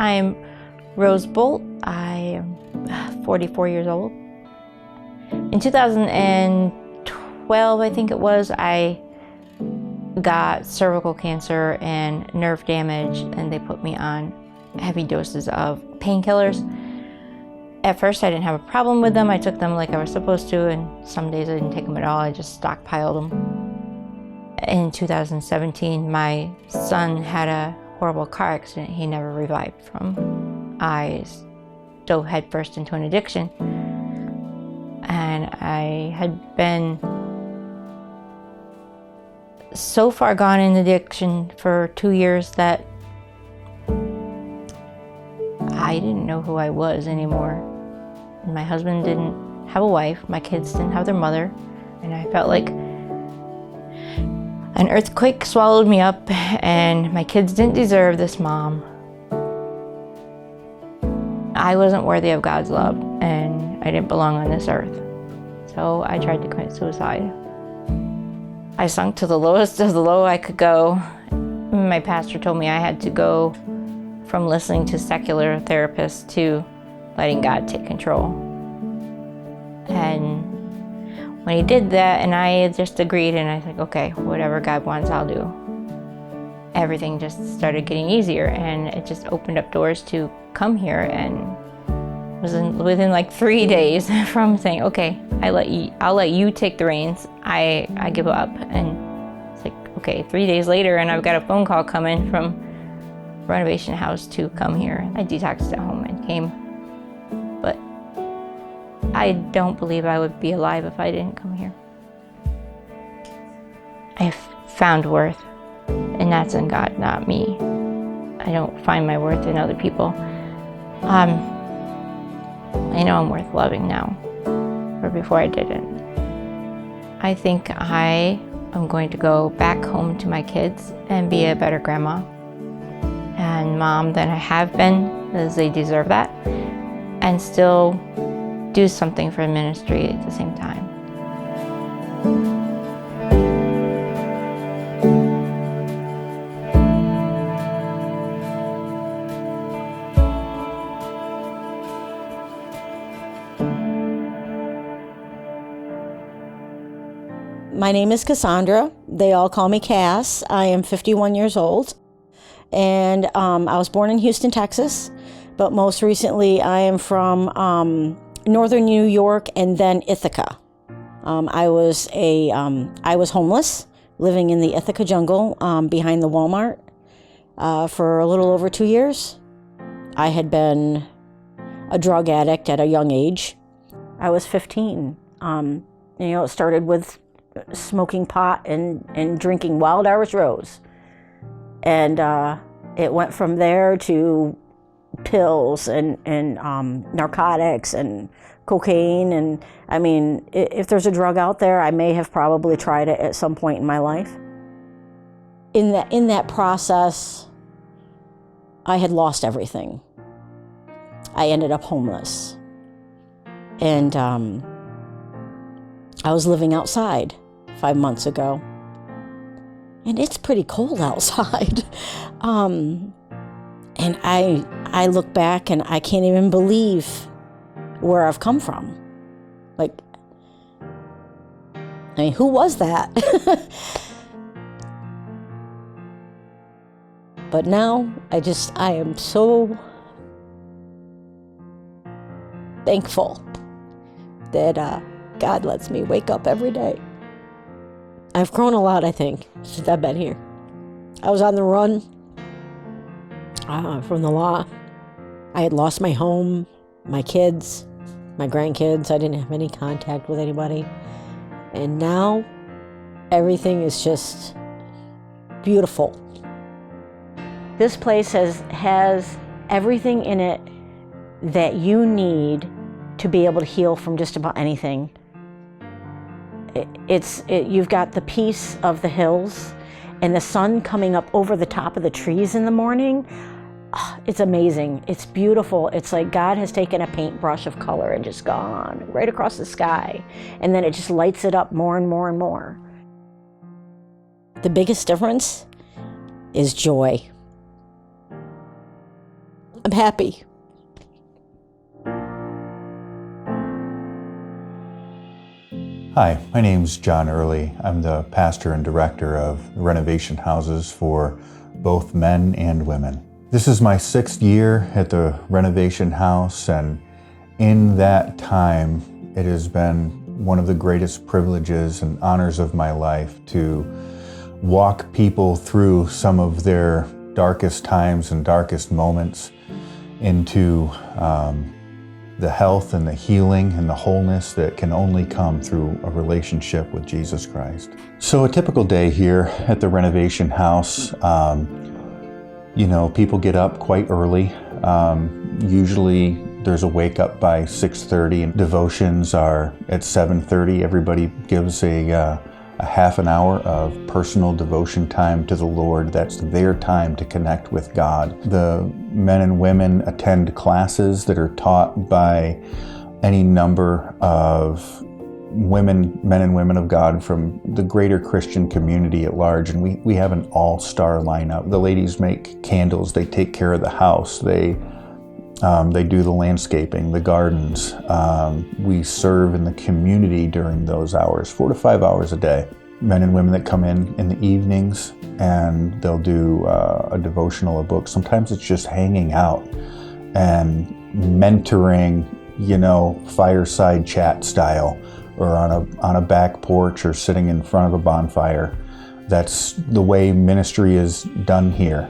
I'm Rose Bolt. I am 44 years old. In 2012, I think it was, I got cervical cancer and nerve damage, and they put me on heavy doses of painkillers. At first, I didn't have a problem with them. I took them like I was supposed to, and some days I didn't take them at all. I just stockpiled them. In 2017, my son had a horrible car accident he never revived from. I dove headfirst into an addiction, and I had been so far gone in addiction for 2 years that I didn't know who I was anymore. And my husband didn't have a wife, my kids didn't have their mother, and I felt like an earthquake swallowed me up, and my kids didn't deserve this mom. I wasn't worthy of God's love, and I didn't belong on this earth. So I tried to commit suicide. I sunk to the lowest of the low I could go. My pastor told me I had to go from listening to secular therapists to letting God take control. And when he did that, and I just agreed, and I said, okay, whatever God wants, I'll do. Everything just started getting easier, and it just opened up doors to come here, and within like 3 days from saying, okay, I'll let you take the reins. I give up. And it's like, okay, 3 days later, and I've got a phone call coming from Renovation House to come here. I detoxed at home and came. But I don't believe I would be alive if I didn't come here. I've found worth, and that's in God, not me. I don't find my worth in other people. I know I'm worth loving now, or before I didn't. I think I am going to go back home to my kids and be a better grandma and mom than I have been, because they deserve that, and still do something for ministry at the same time. My name is Cassandra. They all call me Cass. I am 51 years old, and I was born in Houston, Texas, but most recently I am from northern New York and then Ithaca. I was homeless, living in the Ithaca jungle behind the Walmart for a little over 2 years. I had been a drug addict at a young age. I was 15. It started with smoking pot and drinking Wild Irish Rose. And it went from there to pills and narcotics and cocaine. And I mean, if there's a drug out there, I may have probably tried it at some point in my life. In that process, I had lost everything. I ended up homeless. And I was living outside 5 months ago. And it's pretty cold outside. And I look back and I can't even believe where I've come from. Like, I mean, who was that? But now I am so thankful that God lets me wake up every day. I've grown a lot, I think, since I've been here. I was on the run from the law. I had lost my home, my kids, my grandkids. I didn't have any contact with anybody. And now everything is just beautiful. This place has everything in it that you need to be able to heal from just about anything. You've got the peace of the hills and the sun coming up over the top of the trees in the morning. Oh, it's amazing. It's beautiful. It's like God has taken a paintbrush of color and just gone right across the sky. And then it just lights it up more and more and more. The biggest difference is joy. I'm happy. Hi, my name's John Early. I'm the pastor and director of Renovation Houses for both men and women. This is my 6th year at the Renovation House, and in that time, it has been one of the greatest privileges and honors of my life to walk people through some of their darkest times and darkest moments into the health and the healing and the wholeness that can only come through a relationship with Jesus Christ. So a typical day here at the Renovation House, people get up quite early. Usually there's a wake up by 6:30 and devotions are at 7:30. Everybody gives a half an hour of personal devotion time to the Lord. That's their time to connect with God. The men and women attend classes that are taught by any number of men and women of God from the greater Christian community at large, and we have an all-star lineup. The ladies make candles, they take care of the house, they do the landscaping, the gardens. We serve in the community during those hours, 4 to 5 hours a day. Men and women that come in the evenings, and they'll do a devotional, a book. Sometimes it's just hanging out and mentoring, fireside chat style, or on a back porch or sitting in front of a bonfire. That's the way ministry is done here.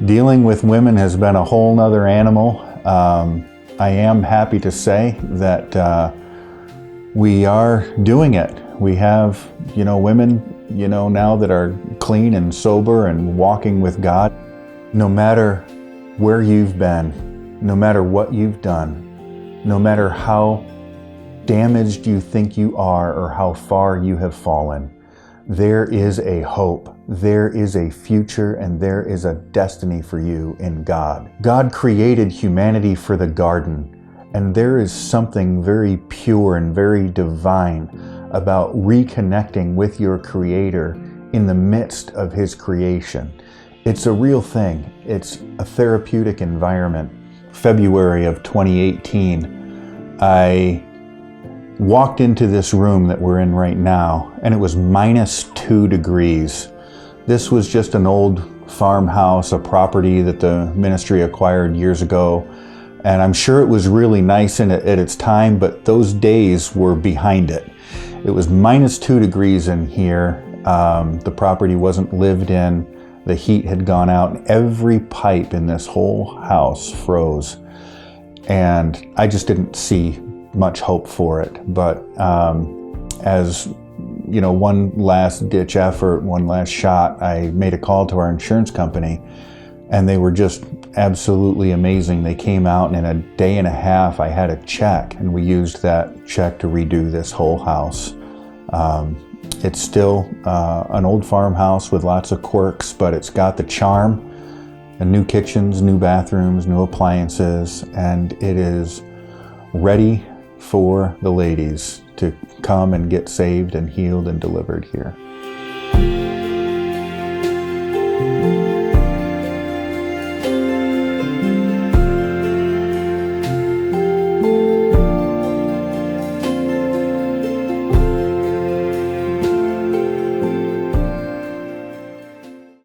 Dealing with women has been a whole nother animal. I am happy to say that we are doing it. We have, women, now that are clean and sober and walking with God. No matter where you've been, no matter what you've done, no matter how damaged you think you are or how far you have fallen, there is a hope, there is a future, and there is a destiny for you in God. God created humanity for the garden, and there is something very pure and very divine about reconnecting with your Creator in the midst of His creation. It's a real thing. It's a therapeutic environment. February of 2018, I walked into this room that we're in right now, and it was -2 degrees. This was just an old farmhouse, a property that the ministry acquired years ago, and I'm sure it was really nice at its time, but those days were behind it. It was -2 degrees in here. The property wasn't lived in. The heat had gone out, and every pipe in this whole house froze. And I just didn't see much hope for it. But as one last ditch effort, one last shot, I made a call to our insurance company, and they were just absolutely amazing. They came out, and in a day and a half I had a check, and we used that check to redo this whole house. It's still an old farmhouse with lots of quirks, but it's got the charm, and new kitchens, new bathrooms, new appliances, and it is ready for the ladies to come and get saved and healed and delivered here.